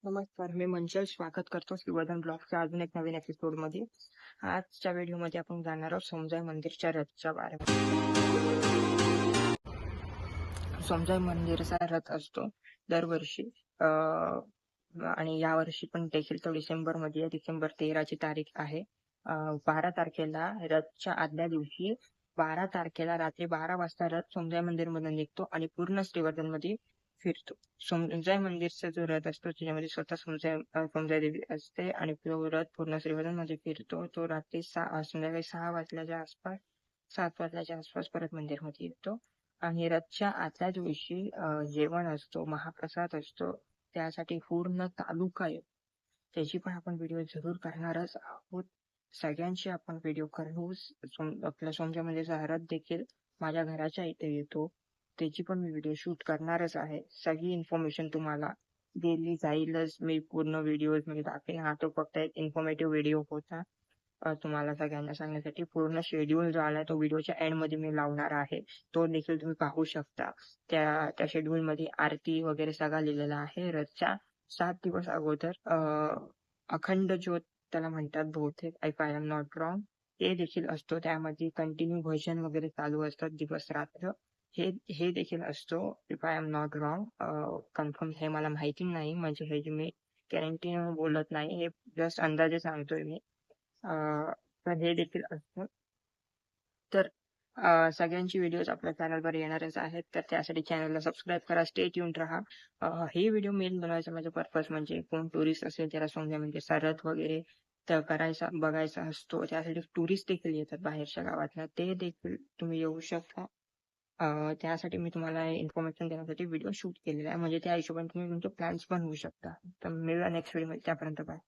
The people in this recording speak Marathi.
नमस्कार, मी मंचल स्वागत करतो श्रीवर्धन ब्लॉगच्या अजून एक नवीन एपिसोडमध्ये. आजच्या व्हिडिओमध्ये आपण जाणार आहोत सोमजाई मंदिरच्या रथच्या बारेमध्ये. सोमजाई मंदिरचा रथ असतो दरवर्षी आणि यावर्षी पण देखील तो डिसेंबरमध्ये आहे. डिसेंबर 13 ची तारीख आहे. 12 तारखेला रथच्या आदल्या दिवशी 12 तारखेला रात्री 12 वाजता रथ सोमजाई मंदिरमधून निघतो आणि पूर्ण श्रीवर्धन मध्ये फिरतो. सोमजाई मंदिरचा जो रथ असतो त्याच्यामध्ये स्वतः सोमजाई देवी असते आणि तो रथ पूर्ण श्रीवर्धन मध्ये फिरतो. तो रात्री संध्याकाळी 6 वाजल्याच्या आसपास 7 वाजल्याच्या आसपास परत मंदिरमध्ये येतो. आणि रथच्या आदल्या दिवशी जेवण असतो, महाप्रसाद असतो, त्यासाठी पूर्ण तालुका येतो. त्याची पण आपण व्हिडिओ जरूर करणारच आहोत. सगळ्यांची आपण व्हिडिओ करू. आपल्या सोमजाई मंदिरचा रथ देखील माझ्या घराच्या इथे येतो, त्याची पण मी व्हिडिओ शूट करणारच आहे. सगळी इन्फॉर्मेशन तुम्हाला दिली जाईलच. मी पूर्ण व्हिडिओ मध्ये दाखवेन. हा तो फक्त एक इन्फॉर्मेटिव्ह व्हिडिओ होता तुम्हाला सगळ्यांना सांगण्यासाठी. पूर्ण शेड्यूल जो आलाय तो व्हिडिओच्या एंड मध्ये मी लावणार आहे, तो देखील तुम्ही पाहू शकता. त्या शेड्यूल मध्ये आरती वगैरे सगळं लिहिलेला आहे. रथच्या 7 दिवस अगोदर अखंड ज्योत त्याला म्हणतात बहुतेक, if I am not wrong, ते देखील असतो. त्यामध्ये कंटिन्यू भजन वगैरे चालू असतात दिवस रात्र. हे देखील असतो, if I am not wrong. Confirm हे मला माहिती नाही, म्हणजे हे जे मी गॅरंटी बोलत नाही, हे जस्ट अंदाजे सांगतोय मी. तर हे देखील असतं. तर सगळ्यांची व्हिडिओज आपल्या चॅनलवर येणारच आहेत, तर त्यासाठी चॅनलला सबस्क्राईब करा, स्टे ट्यून्ड राहा. हे व्हिडिओ मेन बनवायचा माझा पर्पज म्हणजे कोण टुरिस्ट असेल त्याला समजा म्हणजे सरत वगैरे तर बघायचा असतो, त्यासाठी टुरिस्ट देखील येतात बाहेरच्या गावातल्या, ते देखील तुम्ही येऊ शकता. त्यासाठी मी तुम्हाला इन्फॉर्मेशन देण्यासाठी व्हिडिओ शूट केलेला आहे, म्हणजे त्या हिशोबाने तुम्ही तुमचे प्लॅन्स बनवू शकता. तर मिळूया नेक्स्ट व्हिडिओ मध्ये, त्यापर्यंत बाय.